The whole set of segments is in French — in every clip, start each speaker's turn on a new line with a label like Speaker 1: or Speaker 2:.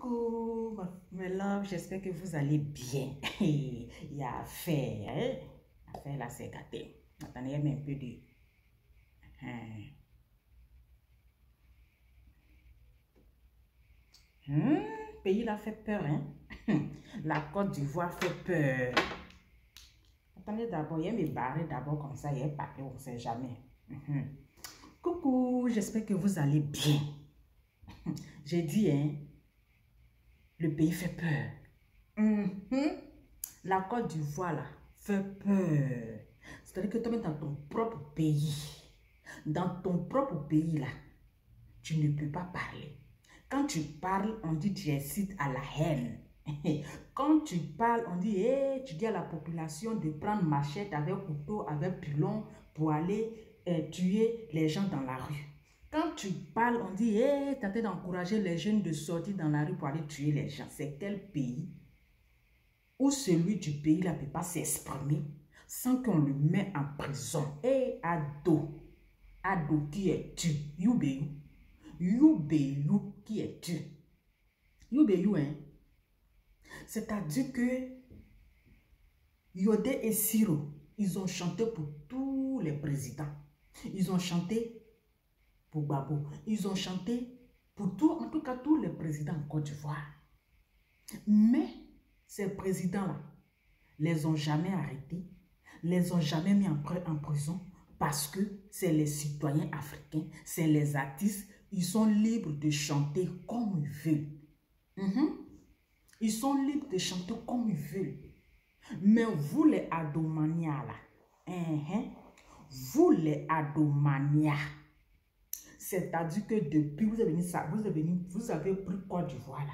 Speaker 1: Coucou, mes love, j'espère que vous allez bien. Il y a affaire, hein? Affaire là, c'est gâté. Attendez, il y a un peu de... Pays là fait peur, hein? La Côte d'Ivoire fait peur. Attendez d'abord, il y a mes barres d'abord comme ça, il y a pas, on ne sait jamais. Coucou, j'espère que vous allez bien. J'ai dit, hein? Le pays fait peur. La Côte d'Ivoire, là, fait peur. C'est-à-dire que toi, dans ton propre pays, là, tu ne peux pas parler. Quand tu parles, on dit tu incites à la haine. Quand tu parles, on dit, hey, tu dis à la population de prendre machette avec couteau, avec pilon pour aller tuer les gens dans la rue. Quand tu parles, on dit, hey, tentez d'encourager les jeunes de sortir dans la rue pour aller tuer les gens. C'est quel pays où celui du pays là ne peut pas s'exprimer sans qu'on le mette en prison? Hey, ado qui es-tu? You qui es-tu? Hein? C'est-à-dire que Yodé et Siro, ils ont chanté pour tous les présidents. Ils ont chanté pour Babo. Ils ont chanté pour en tout cas tous les présidents en Côte d'Ivoire. Mais ces présidents-là, les ont jamais arrêtés, les ont jamais mis en prison parce que c'est les citoyens africains, c'est les artistes, ils sont libres de chanter comme ils veulent. Ils sont libres de chanter comme ils veulent. Mais vous les adomanias là, vous les adomanias, c'est-à-dire que depuis vous avez pris Côte d'Ivoire là,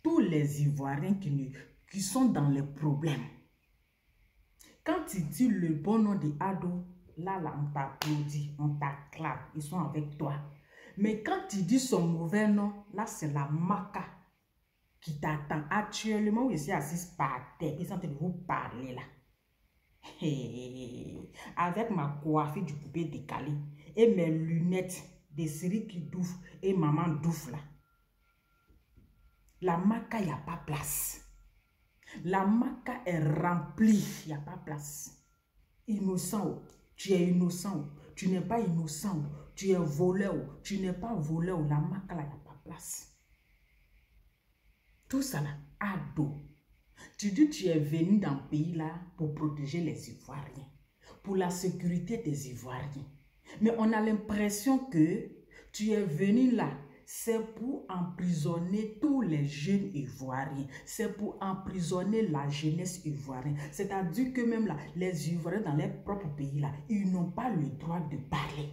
Speaker 1: tous les Ivoiriens qui sont dans les problèmes. Quand tu dis le bon nom de Ado, là on t'applaudit, on t'acclame, ils sont avec toi. Mais quand tu dis son mauvais nom, là c'est la maca qui t'attend. Actuellement, où je suis assise par terre, ils sont en train de vous parler là. Avec ma coiffure du poupée décalée et mes lunettes des séries qui douffent et maman douffe là. La maca, il n'y a pas place. La maca est remplie, il n'y a pas place. Innocent, tu es innocent, tu n'es pas innocent, tu es voleur, tu n'es pas voleur, la maca là, il n'y a pas place. Tout ça là, ado. Tu dis tu es venu dans le pays là pour protéger les Ivoiriens, pour la sécurité des Ivoiriens. Mais on a l'impression que tu es venu là, c'est pour emprisonner tous les jeunes Ivoiriens. C'est pour emprisonner la jeunesse ivoirienne. C'est-à-dire que même là, les Ivoiriens dans leur propre pays là, ils n'ont pas le droit de parler.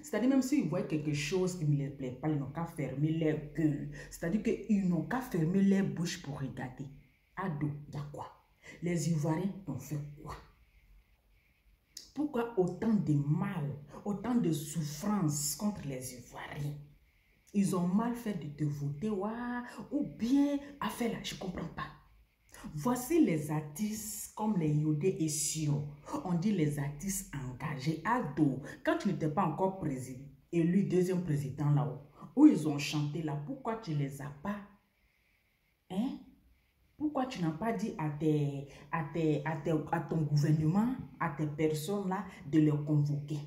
Speaker 1: C'est-à-dire même s'ils voient quelque chose qui ne les plaît pas, ils n'ont qu'à fermer leur gueule. C'est-à-dire qu'ils n'ont qu'à fermer leur bouche pour regarder. Ado, il y a quoi? Les Ivoiriens ont fait quoi? Pourquoi autant de mal, autant de souffrance contre les Ivoiriens? Ils ont mal fait de te voter, ou bien à faire là, je ne comprends pas. Voici les artistes comme les Yodé et Siro. On dit les artistes engagés. Ado, quand tu n'étais pas encore élu deuxième président là-haut, où ils ont chanté là, pourquoi tu ne les as pas? Pourquoi tu n'as pas dit à ton gouvernement, à tes personnes là, de les convoquer?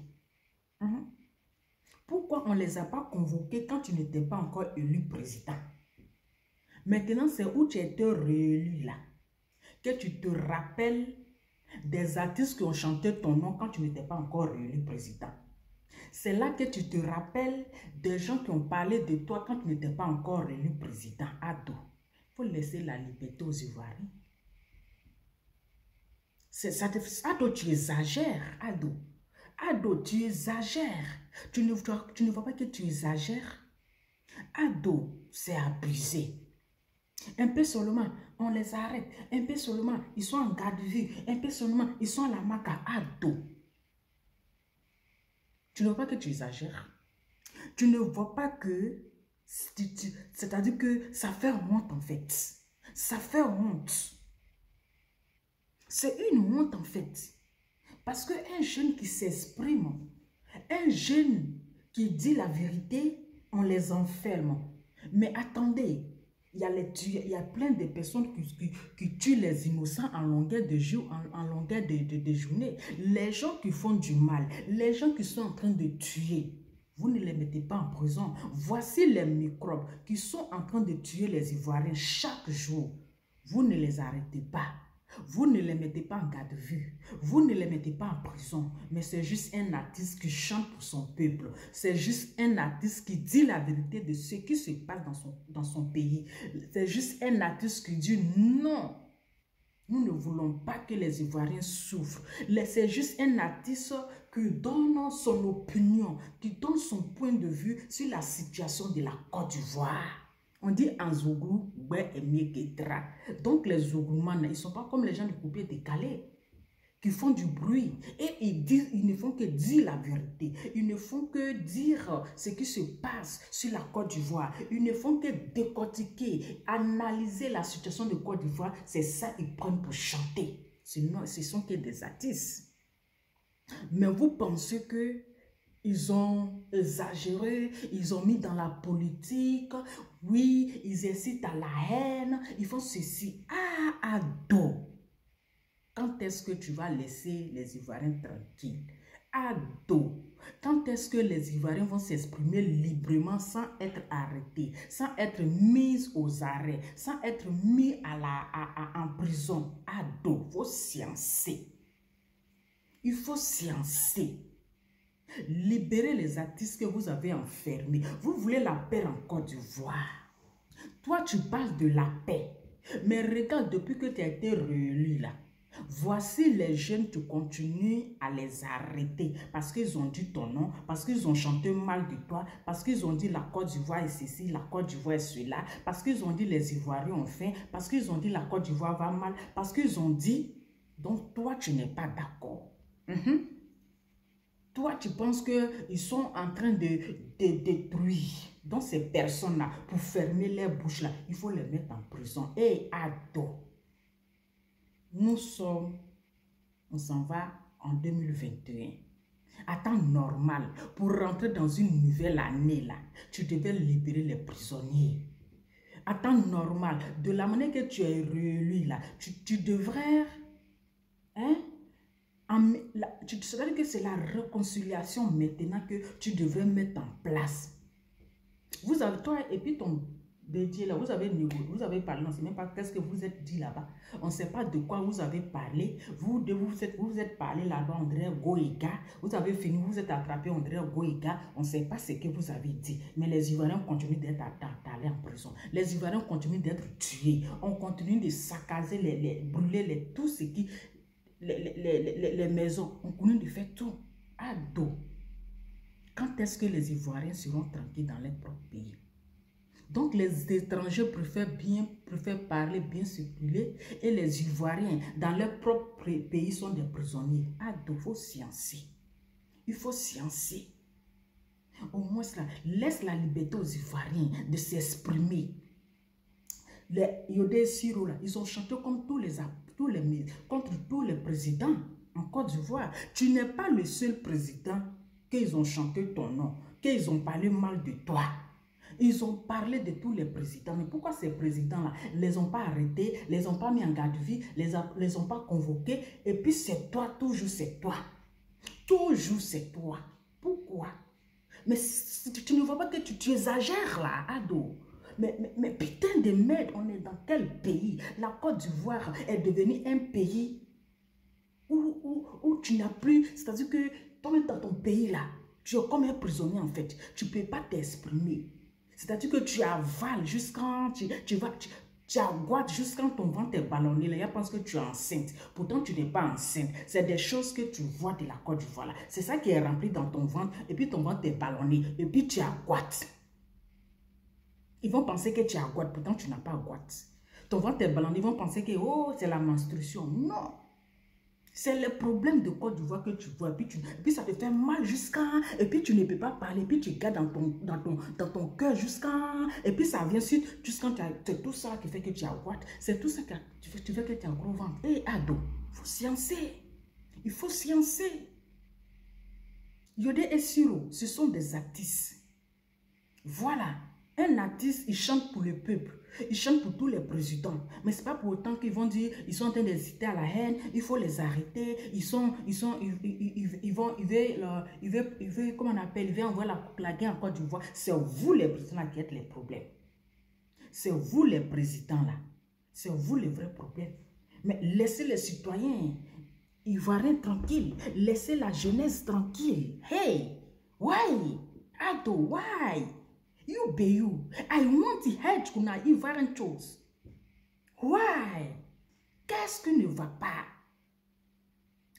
Speaker 1: Pourquoi on ne les a pas convoqués quand tu n'étais pas encore élu président? Maintenant, c'est où tu étais réélu là, que tu te rappelles des artistes qui ont chanté ton nom quand tu n'étais pas encore réélu président. C'est là que tu te rappelles des gens qui ont parlé de toi quand tu n'étais pas encore réélu président. Ado, il faut laisser la liberté aux Ivoiriens. Ado, tu exagères, Ado. Ado, tu exagères. Tu ne vois pas que tu exagères? Ado, c'est abusé. Un peu seulement, on les arrête. Un peu seulement, ils sont en garde de vue. Un peu seulement, ils sont à la maca. Ado. Tu ne vois pas que tu exagères? Tu ne vois pas que... C'est-à-dire que ça fait honte en fait. Ça fait honte. C'est une honte en fait. Parce qu'un jeune qui s'exprime, un jeune qui dit la vérité, on les enferme. Mais attendez, il y a plein de personnes qui tuent les innocents en longueur de jour, en longueur de journée. Les gens qui font du mal, les gens qui sont en train de tuer, vous ne les mettez pas en prison. Voici les microbes qui sont en train de tuer les Ivoiriens chaque jour. Vous ne les arrêtez pas. Vous ne les mettez pas en garde à vue. Vous ne les mettez pas en prison. Mais c'est juste un artiste qui chante pour son peuple. C'est juste un artiste qui dit la vérité de ce qui se passe dans son pays. C'est juste un artiste qui dit non. Nous ne voulons pas que les Ivoiriens souffrent. C'est juste un artiste qui donne son opinion, qui donne son point de vue sur la situation de la Côte d'Ivoire. On dit en Zouglou, donc les Zougloumans, ils ne sont pas comme les gens du coupé décalé, qui font du bruit. Et ils ne font que dire la vérité. Ils ne font que dire ce qui se passe sur la Côte d'Ivoire. Ils ne font que décortiquer, analyser la situation de Côte d'Ivoire. C'est ça qu'ils prennent pour chanter. Sinon, ce sont que des artistes. Mais vous pensez que ils ont exagéré, ils ont mis dans la politique, oui, ils incitent à la haine, ils font ceci. Ah, ado, quand est-ce que tu vas laisser les Ivoiriens tranquilles? Ado, quand est-ce que les Ivoiriens vont s'exprimer librement sans être arrêtés, sans être mis aux arrêts, sans être mis en prison? Ado, il faut sciencer. Il faut sciencer. Libérez les artistes que vous avez enfermés. Vous voulez la paix en Côte d'Ivoire. Toi, tu parles de la paix. Mais regarde, depuis que tu as été réélu là, voici les jeunes, tu continues à les arrêter parce qu'ils ont dit ton nom, parce qu'ils ont chanté mal de toi, parce qu'ils ont dit la Côte d'Ivoire est ceci, la Côte d'Ivoire est cela, parce qu'ils ont dit les Ivoiriens ont faim, parce qu'ils ont dit la Côte d'Ivoire va mal, parce qu'ils ont dit, donc toi, tu n'es pas d'accord. Toi, tu penses qu'ils sont en train de détruire. Donc, ces personnes-là, pour fermer les bouches, là, il faut les mettre en prison. Et ado, on s'en va en 2021. À temps normal, pour rentrer dans une nouvelle année, là, tu devais libérer les prisonniers. À temps normal, de la manière que tu es réélu, là, tu devrais... Hein? C'est-à-dire que c'est la réconciliation maintenant que tu devrais mettre en place. Vous avez, toi et puis ton dédié là, vous avez négocié, vous avez parlé, on ne sait même pas qu'est-ce que vous êtes dit là-bas. On ne sait pas de quoi vous avez parlé. Vous êtes parlé là-bas, on dirait Goïga. Vous avez fini, vous êtes attrapé, on dirait Goïga. On ne sait pas ce que vous avez dit. Mais les Ivoiriens continuent d'être allés en prison. Les Ivoiriens continuent d'être tués. On continue de saccager, brûler tout ce qui... Les maisons, on connaît de faire tout. Ado, quand est-ce que les Ivoiriens seront tranquilles dans leur propre pays? Donc les étrangers préfèrent parler, bien circuler, et les Ivoiriens dans leur propre pays sont des prisonniers. Ado, il faut sciencer. Il faut sciencer. Au moins, laisse la liberté aux Ivoiriens de s'exprimer. Les Yodé Siro, ils ont chanté comme contre tous les présidents en Côte d'Ivoire. Tu n'es pas le seul président qu'ils ont chanté ton nom, qu'ils ont parlé mal de toi. Ils ont parlé de tous les présidents. Mais pourquoi ces présidents-là ne les ont pas arrêtés, les ont pas mis en garde à vue, les ont pas convoqués? Et puis c'est toi, toujours c'est toi. Toujours c'est toi. Pourquoi? Mais tu ne vois pas que tu exagères là, ado. Mais putain de merde, on est dans quel pays? La Côte d'Ivoire est devenue un pays où tu n'as plus... C'est-à-dire que toi-même dans ton pays là, tu es comme un prisonnier en fait. Tu ne peux pas t'exprimer. C'est-à-dire que tu avales jusqu'à... Tu aguates jusqu'à ton ventre est ballonné. Là, il pense que tu es enceinte. Pourtant, tu n'es pas enceinte. C'est des choses que tu vois de la Côte d'Ivoire. C'est ça qui est rempli dans ton ventre. Et puis ton ventre est ballonné. Et puis tu aguates. Ils vont penser que tu as goût, pourtant tu n'as pas goût. Ton ventre est ballonné, ils vont penser que oh, c'est la menstruation. Non. C'est le problème de Côte d'Ivoire que tu vois. Et puis ça te fait mal jusqu'à... Et puis tu ne peux pas parler. Et puis tu gardes dans ton cœur jusqu'à... Et puis ça vient jusqu'à... C'est tout ça qui fait que tu as goût. C'est tout ça qui fait que tu as gros ventre. Hé, ado, il faut sciencer. Il faut sciencer. Yodé et Siro, ce sont des artistes. Voilà. Un artiste, il chante pour le peuple. Il chante pour tous les présidents. Mais ce n'est pas pour autant qu'ils vont dire, ils sont en train d'inciter à la haine, il faut les arrêter, ils veulent, comment on appelle, ils veulent envoyer la guerre en Côte d'Ivoire. C'est vous les présidents qui êtes les problèmes. C'est vous les présidents là. C'est vous les vrais problèmes. Mais laissez les citoyens ivoiriens tranquilles. Laissez la jeunesse tranquille. Hey, why? Ado, why? You be you. I want to help kuna Ivorian chose. Why? Qu'est-ce qui ne va pas?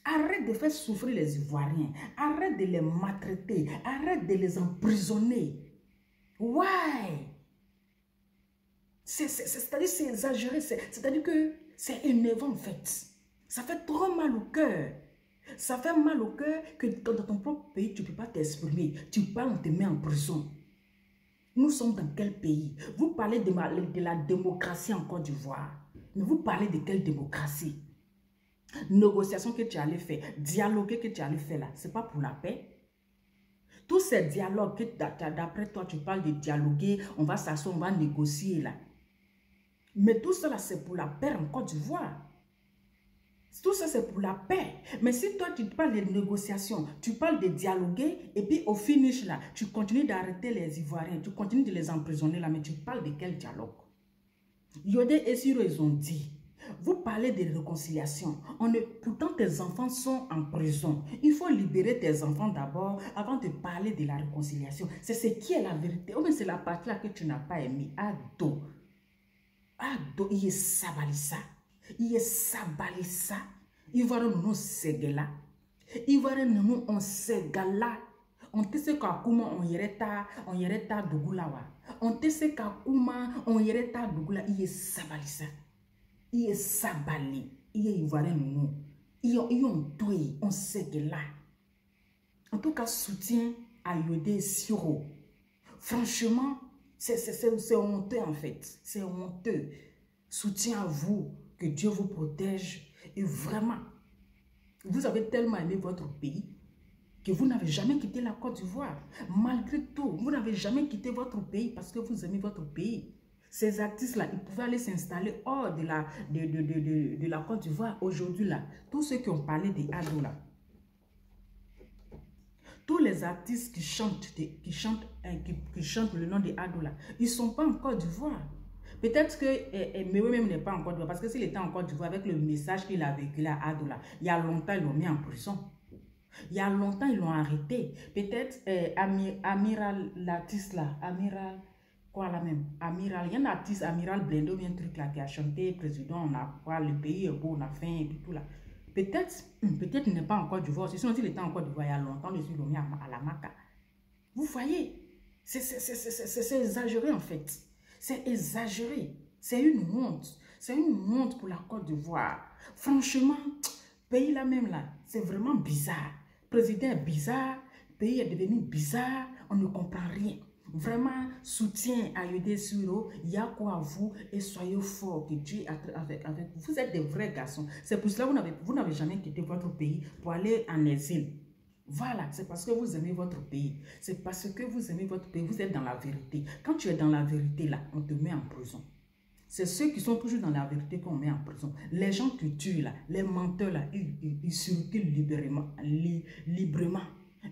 Speaker 1: Arrête de faire souffrir les Ivoiriens. Arrête de les maltraiter. Arrête de les emprisonner. Why? C'est-à-dire c'est exagéré. C'est-à-dire que c'est énervant en fait. Ça fait trop mal au cœur. Ça fait mal au cœur que dans ton propre pays, tu ne peux pas t'exprimer. Tu parles, on te met en prison. Nous sommes dans quel pays? Vous parlez de la démocratie en Côte d'Ivoire. Mais vous parlez de quelle démocratie? Négociation que tu allais faire, dialoguer que tu allais faire là, ce n'est pas pour la paix. Tous ces dialogues que d'après toi, tu parles de dialoguer, on va s'asseoir, on va négocier là. Mais tout ça là, c'est pour la paix en Côte d'Ivoire. Tout ça, c'est pour la paix. Mais si toi, tu parles de négociations, tu parles de dialoguer, et puis au finish, là, tu continues d'arrêter les Ivoiriens, tu continues de les emprisonner, là, mais tu parles de quel dialogue? Yodé et Siro, ils ont dit, vous parlez de réconciliation. Pourtant, tes enfants sont en prison. Il faut libérer tes enfants d'abord, avant de parler de la réconciliation. C'est ce qui est la vérité. Ou bien c'est la partie là que tu n'as pas aimé. Ado. Ado, il est sabalissa. Il est sabalissa. Ivoire nous segela. Ivoire nous on segala. On te sait comment on yereta dogulawa. On te sait comment on yereta dogula. Il est sabalissa. Il est sabali. Il est ivoirien nous. Ils ont doué. On segela. En tout cas, soutien à Yodé Siro. Franchement, c'est honteux en fait. C'est honteux. Soutien à vous. Que Dieu vous protège. Et vraiment, vous avez tellement aimé votre pays que vous n'avez jamais quitté la Côte d'Ivoire. Malgré tout, vous n'avez jamais quitté votre pays parce que vous aimez votre pays. Ces artistes-là, ils pouvaient aller s'installer hors de la Côte d'Ivoire. Aujourd'hui, là, tous ceux qui ont parlé des ados, là, tous les artistes qui chantent le nom des ados, là, ils ne sont pas en Côte d'Ivoire. Peut-être que Méoué-même n'est pas en Côte d'Ivoire, parce que s'il était en Côte d'Ivoire avec le message qu'il a véhiculé à Adoula, il y a longtemps, ils l'ont mis en prison. Il y a longtemps, ils l'ont arrêté. Peut-être Amiral, l'artiste là, Amiral, quoi là même, Amiral, il y a un artiste, Amiral Blendo, un truc là qui a chanté, président, on a quoi, le pays est beau, on a faim et tout là. Peut-être il n'est pas en Côte d'Ivoire. Sinon, s'il était en Côte d'Ivoire il y a longtemps, ils l'ont mis à la maca. Vous voyez, c'est exagéré en fait. C'est exagéré. C'est une honte. C'est une honte pour la Côte d'Ivoire. Franchement, pays là même là, c'est vraiment bizarre. Le président est bizarre. Le pays est devenu bizarre. On ne comprend rien. Vraiment, soutien à Yodé Siro. Il y a quoi à vous et soyez forts que Dieu est avec vous. Vous êtes des vrais garçons. C'est pour cela que vous n'avez jamais quitté votre pays pour aller en exil. Voilà, c'est parce que vous aimez votre pays. C'est parce que vous aimez votre pays. Vous êtes dans la vérité. Quand tu es dans la vérité, là, on te met en prison. C'est ceux qui sont toujours dans la vérité qu'on met en prison. Les gens qui tuent, là, les menteurs, là, ils circulent librement.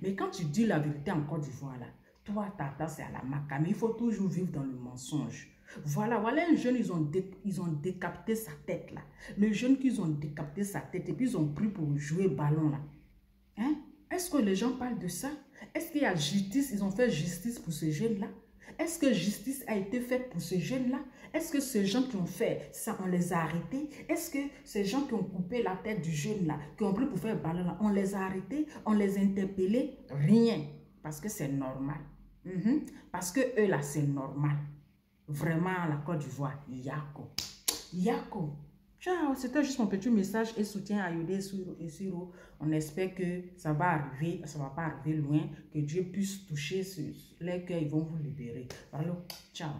Speaker 1: Mais quand tu dis la vérité en Côte d'Ivoire, là, toi, ta place, c'est à la maca. Mais il faut toujours vivre dans le mensonge. Voilà un jeune, ils ont décapité sa tête, là. Le jeune qu'ils ont décapité sa tête et puis ils ont pris pour jouer ballon, là. Hein? Est-ce que les gens parlent de ça? Est-ce qu'il y a justice? Ils ont fait justice pour ces jeunes-là? Est-ce que justice a été faite pour ces jeunes-là? Est-ce que ces gens qui ont fait ça, on les a arrêtés? Est-ce que ces gens qui ont coupé la tête du jeune-là, qui ont pris pour faire ballon là, on les a arrêtés? On les a interpellés? Rien. Parce que c'est normal. Parce que eux là, c'est normal. Vraiment, la Côte d'Ivoire, Yako. Yako. Ciao, c'était juste mon petit message et soutien à Yodé et Siro. On espère que ça va arriver, ça ne va pas arriver loin, que Dieu puisse toucher les cœurs, ils vont vous libérer. Alors, ciao.